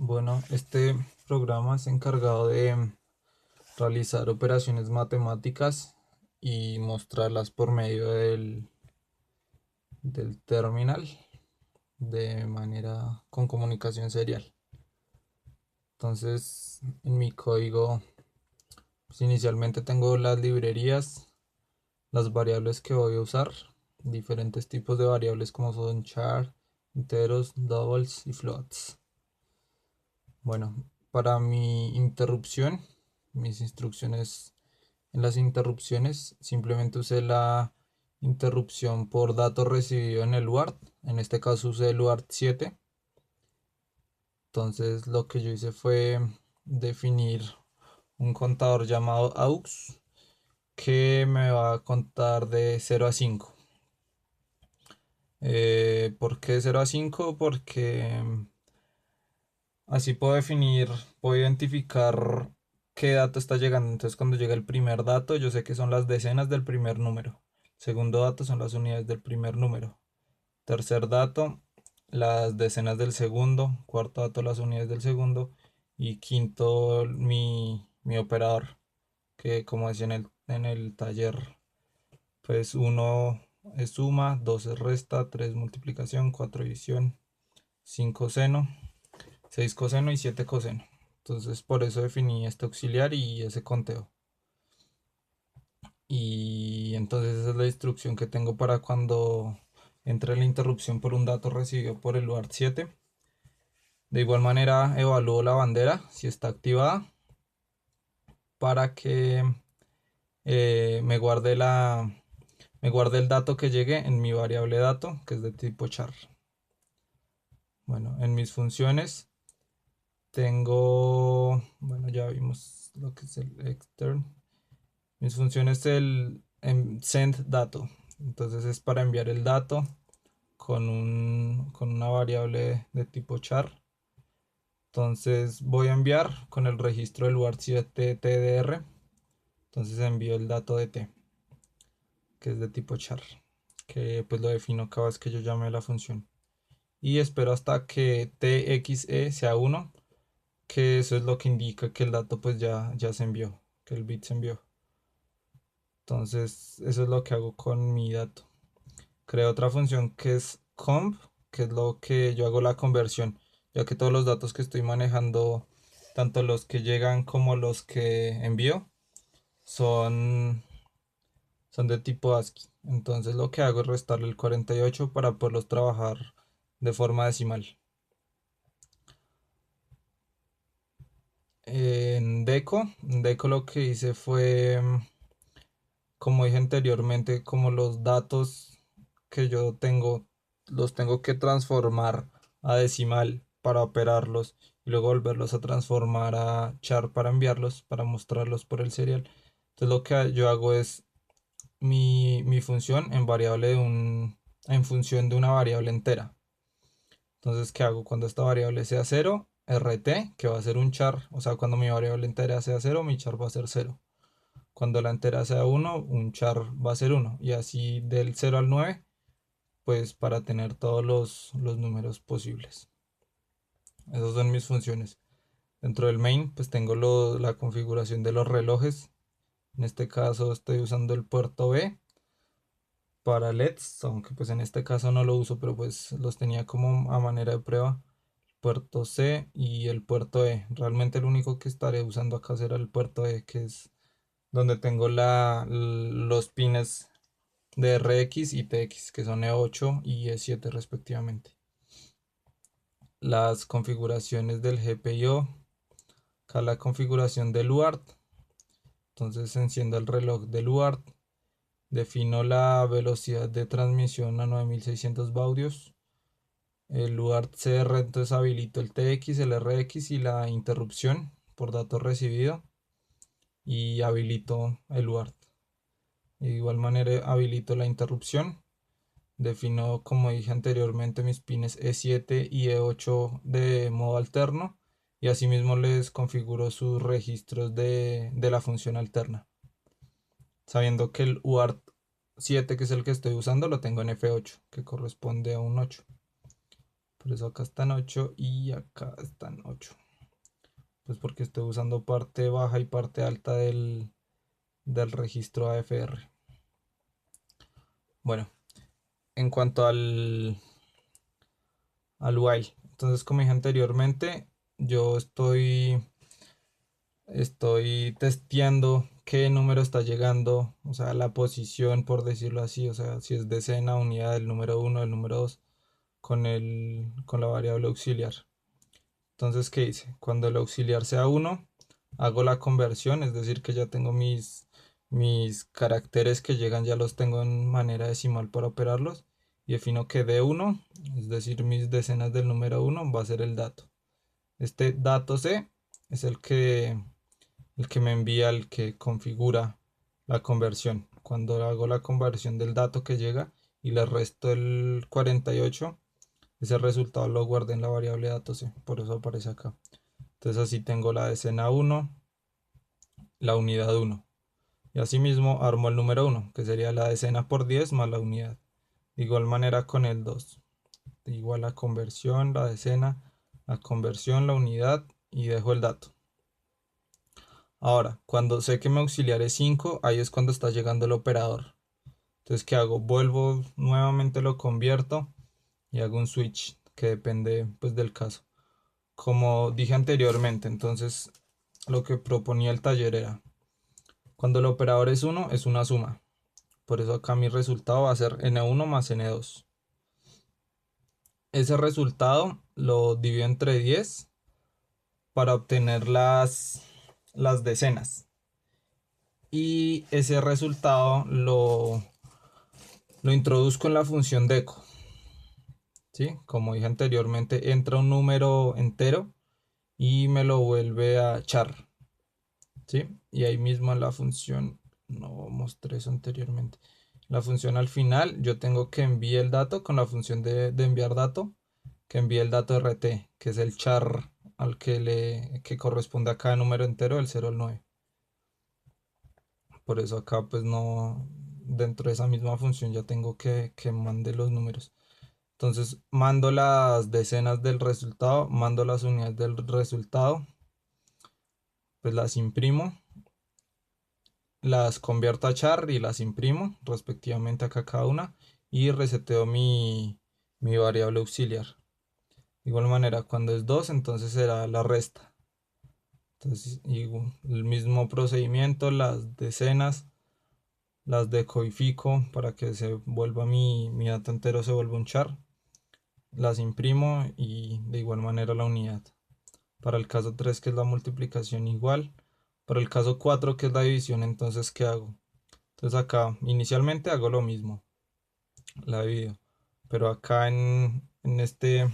Bueno, este programa es encargado de realizar operaciones matemáticas y mostrarlas por medio del terminal de manera con comunicación serial. Entonces, en mi código, pues inicialmente tengo las librerías, las variables que voy a usar, diferentes tipos de variables como son char, enteros, doubles y floats. Bueno, para mi interrupción, mis instrucciones en las interrupciones, simplemente usé la interrupción por dato recibido en el UART. En este caso usé el UART 7. Entonces lo que yo hice fue definir un contador llamado AUX que me va a contar de 0 a 5. ¿Por qué 0 a 5? Porque así puedo identificar qué dato está llegando. Entonces, cuando llega el primer dato, yo sé que son las decenas del primer número. Segundo dato son las unidades del primer número. Tercer dato, las decenas del segundo. Cuarto dato, las unidades del segundo. Y quinto, mi operador, que como decía en el taller, pues uno es suma, 2 es resta, 3 multiplicación, 4 división, 5 seno, 6 coseno y 7 coseno. Entonces por eso definí este auxiliar y ese conteo. Y entonces esa es la instrucción que tengo para cuando entre la interrupción por un dato recibido por el UART 7. De igual manera evalúo la bandera si está activada para que me guarde el dato que llegue en mi variable dato, que es de tipo char. Bueno, en mis funciones tengo, bueno, ya vimos lo que es el extern. Mis funciones es el send dato. Entonces es para enviar el dato con una variable de tipo char. Entonces voy a enviar con el registro del UART7 TDR. Entonces envío el dato de t, que es de tipo char, que pues lo defino cada vez que yo llame a la función. Y espero hasta que txe sea 1, que eso es lo que indica que el dato pues ya se envió, que el bit se envió. Entonces eso es lo que hago con mi dato. Creo otra función que es comp, que es lo que yo hago la conversión, ya que todos los datos que estoy manejando, tanto los que llegan como los que envío, son, son de tipo ASCII. Entonces lo que hago es restarle el 48 para poderlos trabajar de forma decimal. En Deco lo que hice fue, como dije anteriormente, como los datos que yo tengo, los tengo que transformar a decimal para operarlos y luego volverlos a transformar a char para enviarlos, para mostrarlos por el serial. Entonces lo que yo hago es mi función en en función de una variable entera. Entonces, ¿qué hago? Cuando esta variable sea 0, rt, que va a ser un char, o sea, cuando mi variable entera sea 0, mi char va a ser 0. Cuando la entera sea 1, un char va a ser 1. Y así del 0 al 9, pues para tener todos los números posibles. Esas son mis funciones. Dentro del main, pues tengo la configuración de los relojes. En este caso estoy usando el puerto B para LEDs, aunque pues en este caso no lo uso, pero pues los tenía como a manera de prueba. Puerto C y el puerto E. Realmente el único que estaré usando acá será el puerto E, que es donde tengo los pines de RX y TX, que son E8 y E7 respectivamente. Las configuraciones del GPIO, acá la configuración del UART. Entonces enciendo el reloj del UART, defino la velocidad de transmisión a 9600 baudios. El UART CR, entonces habilito el TX, el RX y la interrupción por dato recibido y habilito el UART. De igual manera habilito la interrupción. Defino, como dije anteriormente, mis pines E7 y E8 de modo alterno y asimismo les configuro sus registros de la función alterna. Sabiendo que el UART 7, que es el que estoy usando, lo tengo en F8, que corresponde a un 8. Por eso acá están 8 y acá están 8. Pues porque estoy usando parte baja y parte alta del registro AFR. Bueno, en cuanto al while. Entonces, como dije anteriormente, yo estoy testeando qué número está llegando, o sea, la posición, por decirlo así, o sea, si es decena, unidad del número uno, del número 2 con la variable auxiliar. Entonces, ¿qué hice? Cuando el auxiliar sea 1, hago la conversión, es decir, que ya tengo mis caracteres que llegan, ya los tengo en manera decimal para operarlos. Y defino que D1, es decir, mis decenas del número 1, va a ser el dato. Este dato C es el que me envía, el que configura la conversión. Cuando hago la conversión del dato que llega y le resto el 48, ese resultado lo guardé en la variable dato C, por eso aparece acá. Entonces así tengo la decena 1, la unidad 1. Y asimismo armo el número 1, que sería la decena por 10 más la unidad. De igual manera con el 2. Igual la conversión, la decena, la conversión, la unidad y dejo el dato. Ahora, cuando sé que mi auxiliar es 5, ahí es cuando está llegando el operador. Entonces, ¿qué hago? Vuelvo nuevamente, lo convierto y hago un switch que depende pues del caso. Como dije anteriormente, entonces lo que proponía el taller era, cuando el operador es 1, es una suma. Por eso acá mi resultado va a ser n1 más n2. Ese resultado lo divido entre 10 para obtener las decenas. Y ese resultado lo introduzco en la función deco. ¿Sí? Como dije anteriormente, entra un número entero y me lo vuelve a char. ¿Sí? Y ahí mismo en la función, no mostré eso anteriormente. La función al final, yo tengo que enviar el dato con la función de enviar dato, que envíe el dato RT, que es el char al que corresponde a cada número entero del 0 al 9. Por eso acá pues no, dentro de esa misma función ya tengo que mande los números. Entonces mando las decenas del resultado, mando las unidades del resultado, pues las imprimo, las convierto a char y las imprimo respectivamente acá cada una y reseteo mi variable auxiliar. De igual manera, cuando es 2 entonces será la resta. Entonces, el mismo procedimiento, las decenas, las decodifico para que se vuelva mi dato entero, se vuelva un char. Las imprimo y de igual manera la unidad. Para el caso 3 que es la multiplicación igual. Para el caso 4 que es la división, entonces ¿qué hago? Entonces acá inicialmente hago lo mismo, la divido. Pero acá en este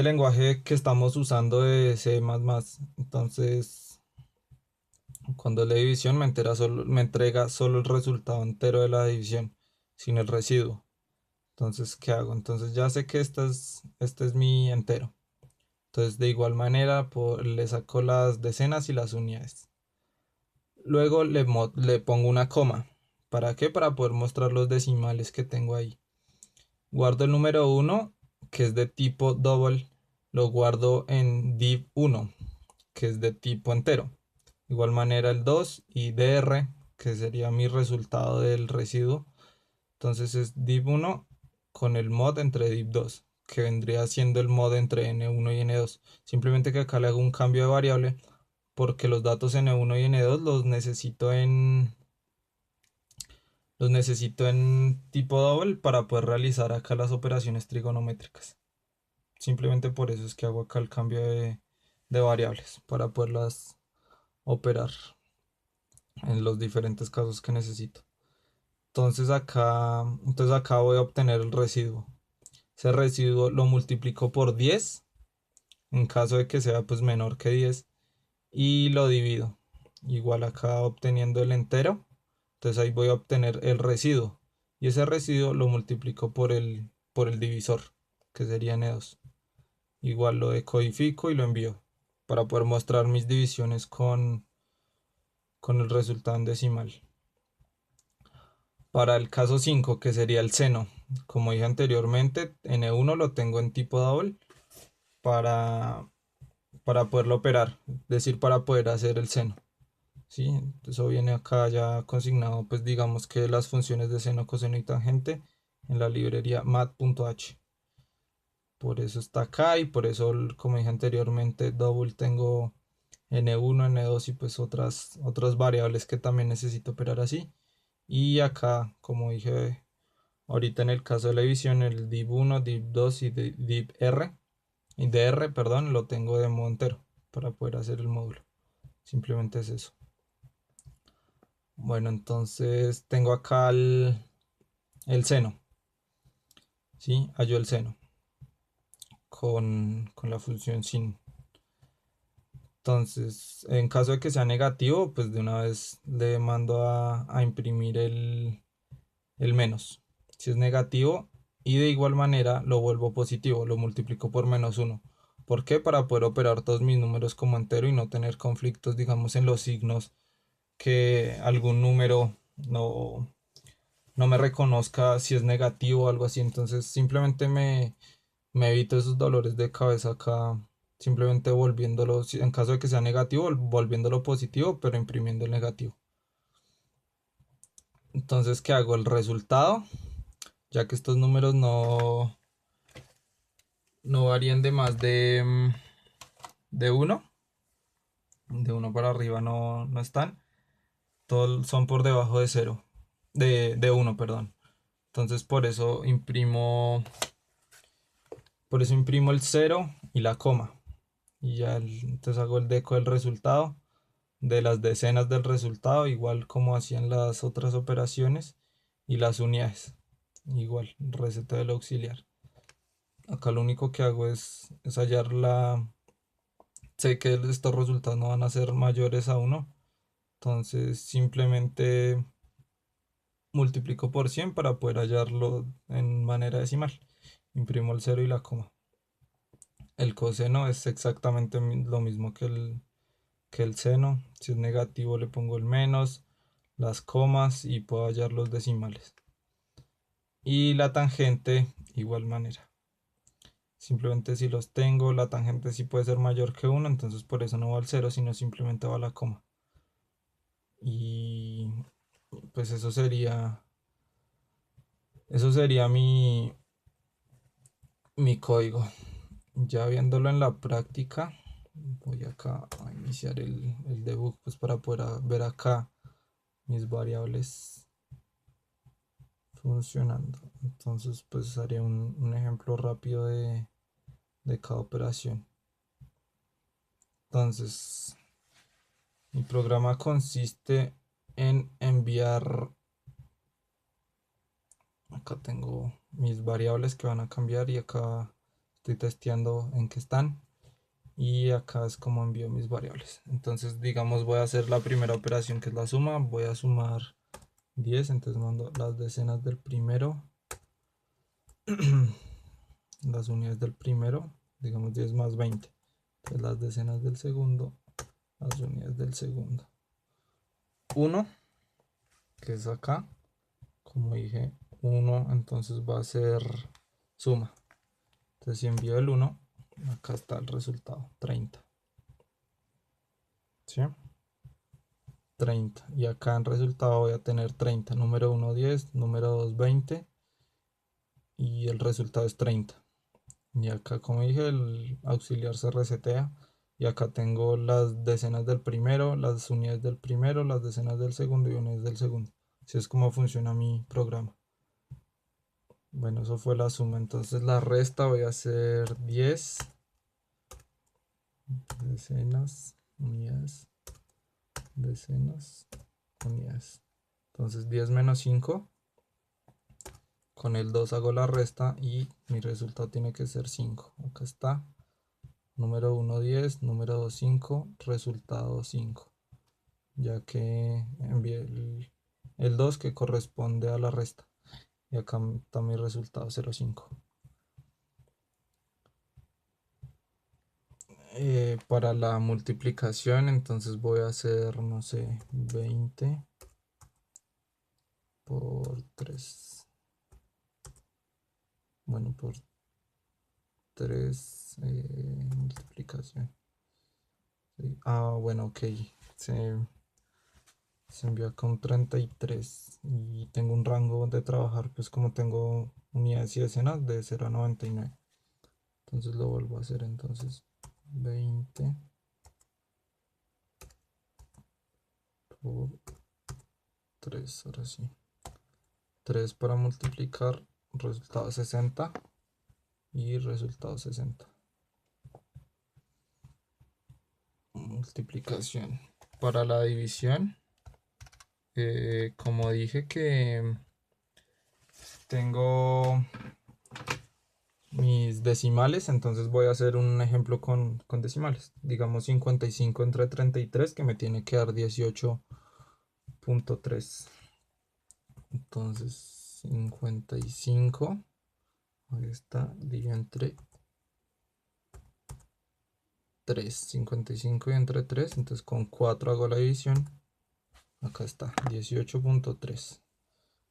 lenguaje que estamos usando de C++, entonces cuando es la división me entrega solo el resultado entero de la división, sin el residuo. Entonces, ¿qué hago? Entonces ya sé que este es mi entero. Entonces, de igual manera, le saco las decenas y las unidades. Luego le pongo una coma. ¿Para qué? Para poder mostrar los decimales que tengo ahí. Guardo el número 1, que es de tipo double. Lo guardo en div1, que es de tipo entero. De igual manera el 2 y dr, que sería mi resultado del residuo. Entonces es div1 con el mod entre div2, que vendría siendo el mod entre n1 y n2. Simplemente que acá le hago un cambio de variable porque los datos n1 y n2 los necesito en tipo double para poder realizar acá las operaciones trigonométricas. Simplemente por eso es que hago acá el cambio de variables para poderlas operar en los diferentes casos que necesito. Entonces acá voy a obtener el residuo. Ese residuo lo multiplico por 10 en caso de que sea pues menor que 10 y lo divido. Igual acá obteniendo el entero, entonces ahí voy a obtener el residuo y ese residuo lo multiplico por el divisor, que sería n2. Igual lo decodifico y lo envío para poder mostrar mis divisiones con el resultado en decimal. Para el caso 5 que sería el seno, como dije anteriormente, N1 lo tengo en tipo double para, para poderlo operar, es decir, para poder hacer el seno. ¿Sí? Eso viene acá ya consignado, pues digamos que las funciones de seno, coseno y tangente en la librería mat.h. Por eso está acá y por eso, como dije anteriormente, double tengo n1, n2 y pues otras variables que también necesito operar así. Y acá, como dije ahorita en el caso de la división, el div1, div2 y div-r, y dr, perdón, lo tengo de modo entero para poder hacer el módulo. Simplemente es eso. Bueno, entonces tengo acá el seno, ¿sí? Hallo el seno con la función sin. Entonces, en caso de que sea negativo, pues de una vez le mando a imprimir el menos. Si es negativo, y de igual manera lo vuelvo positivo, lo multiplico por -1. ¿Por qué? Para poder operar todos mis números como entero y no tener conflictos, digamos, en los signos, que algún número no me reconozca si es negativo o algo así. Entonces simplemente me evito esos dolores de cabeza acá, simplemente volviéndolo, en caso de que sea negativo, volviéndolo positivo, pero imprimiendo el negativo. Entonces, ¿qué hago? El resultado, ya que estos números no varían de más de 1, de 1 para arriba no están, todos son por debajo de 0, de 1, perdón. Entonces por eso imprimo el 0 y la coma. Y ya entonces hago el deco del resultado, de las decenas del resultado, igual como hacían las otras operaciones, y las unidades, igual, receta del auxiliar. Acá lo único que hago es hallar sé que estos resultados no van a ser mayores a 1, entonces simplemente multiplico por 100 para poder hallarlo en manera decimal. Imprimo el 0 y la coma. El coseno es exactamente lo mismo que el seno. Si es negativo le pongo el menos, las comas y puedo hallar los decimales. Y la tangente, igual manera. Simplemente si los tengo, la tangente sí puede ser mayor que 1, entonces por eso no va al 0, sino simplemente va a la coma. Y pues eso sería mi código. Ya viéndolo en la práctica, voy acá a iniciar el debug, pues para poder ver acá mis variables funcionando. Entonces pues haré un ejemplo rápido de cada operación. Entonces mi programa consiste en enviar, acá tengo mis variables que van a cambiar y acá estoy testeando en qué están. Y acá es como envío mis variables. Entonces digamos voy a hacer la primera operación, que es la suma. Voy a sumar 10, entonces mando las decenas del primero, las unidades del primero, digamos 10 más 20, entonces las decenas del segundo, las unidades del segundo. 1, que es acá, como dije 1, entonces va a ser suma. Entonces si envío el 1, acá está el resultado, 30. ¿Sí? 30. Y acá en resultado voy a tener 30. Número 1, 10. Número 2, 20. Y el resultado es 30. Y acá, como dije, el auxiliar se resetea. Y acá tengo las decenas del primero, las unidades del primero, las decenas del segundo y unidades del segundo. Así es como funciona mi programa. Bueno, eso fue la suma. Entonces la resta voy a hacer 10 decenas, unidades, decenas, unidades. Entonces 10 menos 5. Con el 2 hago la resta y mi resultado tiene que ser 5. Acá está. Número 1, 10. Número 2, 5. Resultado 5. Ya que envié el 2 que corresponde a la resta. Y acá está mi resultado 0,5. Para la multiplicación, entonces voy a hacer, no sé, 20 por 3. Bueno, por 3 multiplicación. Sí. Ah, bueno, ok. Se, se envió acá un 33 y tengo un rango de trabajar, pues como tengo unidades y decenas de 0 a 99. Entonces lo vuelvo a hacer, entonces 20 por 3, ahora sí. 3 para multiplicar, resultado 60 y resultado 60. Multiplicación. Para la división, como dije que tengo mis decimales, entonces voy a hacer un ejemplo con decimales. Digamos 55 entre 33 que me tiene que dar 18.3. Entonces 55, ahí está, dividido entre 3. 55 y entre 3, entonces con 4 hago la división. Acá está, 18.3,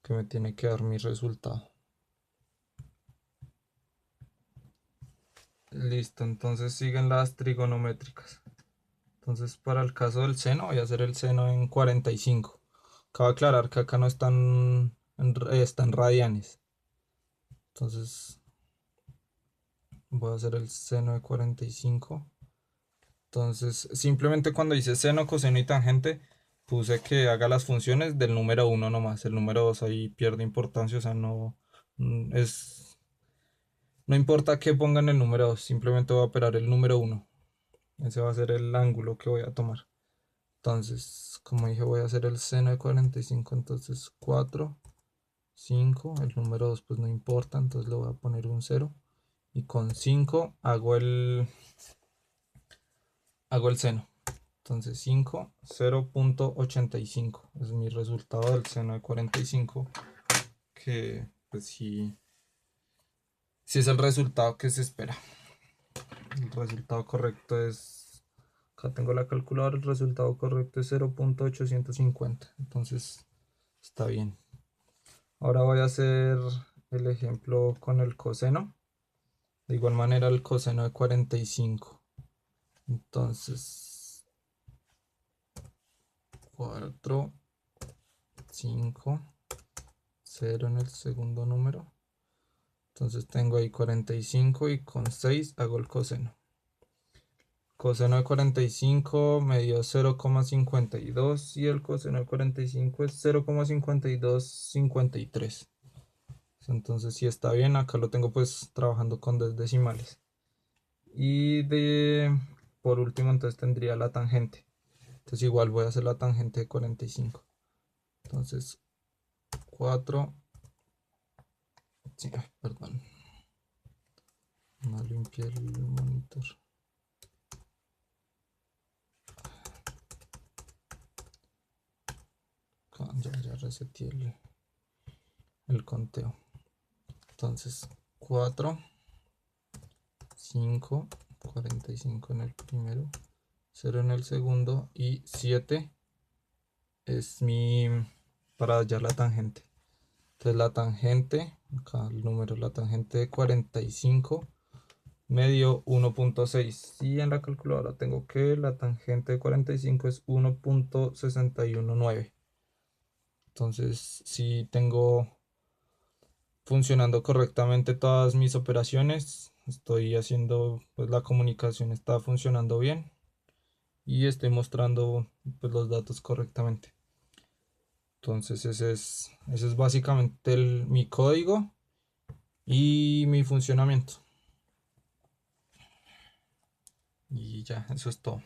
que me tiene que dar mi resultado. Listo, entonces siguen las trigonométricas. Entonces para el caso del seno voy a hacer el seno en 45. Cabe aclarar que acá no están radianes. Entonces voy a hacer el seno de 45. Entonces simplemente cuando dice seno, coseno y tangente puse que haga las funciones del número 1 nomás. El número 2 ahí pierde importancia, o sea, no es... No importa que pongan el número 2, simplemente voy a operar el número 1. Ese va a ser el ángulo que voy a tomar. Entonces, como dije, voy a hacer el seno de 45. Entonces 4, 5. El número 2 pues no importa, entonces le voy a poner un 0. Y con 5 hago el seno. Entonces 5, 0.85. Es mi resultado del seno de 45. Que pues sí es el resultado que se espera. El resultado correcto es... Acá tengo la calculadora, el resultado correcto es 0.850. Entonces está bien. Ahora voy a hacer el ejemplo con el coseno. De igual manera el coseno de 45. Entonces 4, 5, 0 en el segundo número. Entonces tengo ahí 45 y con 6 hago el coseno. Coseno de 45 me dio 0,52 y el coseno de 45 es 0,5253. Entonces sí está bien, acá lo tengo pues trabajando con dos decimales. Y por último entonces tendría la tangente. Entonces igual voy a hacer la tangente de 45. Entonces 4, sí, perdón, no limpié el monitor. Ya reseté el conteo. Entonces 4, 5, 45 en el primero, 0 en el segundo y 7 es para hallar la tangente. Entonces la tangente, acá el número, la tangente de 45 me dio 1.6 y en la calculadora tengo que la tangente de 45 es 1.619. Entonces si tengo funcionando correctamente todas mis operaciones, estoy haciendo, pues la comunicación está funcionando bien y estoy mostrando pues los datos correctamente. Entonces ese es básicamente mi código y mi funcionamiento. Y ya, eso es todo.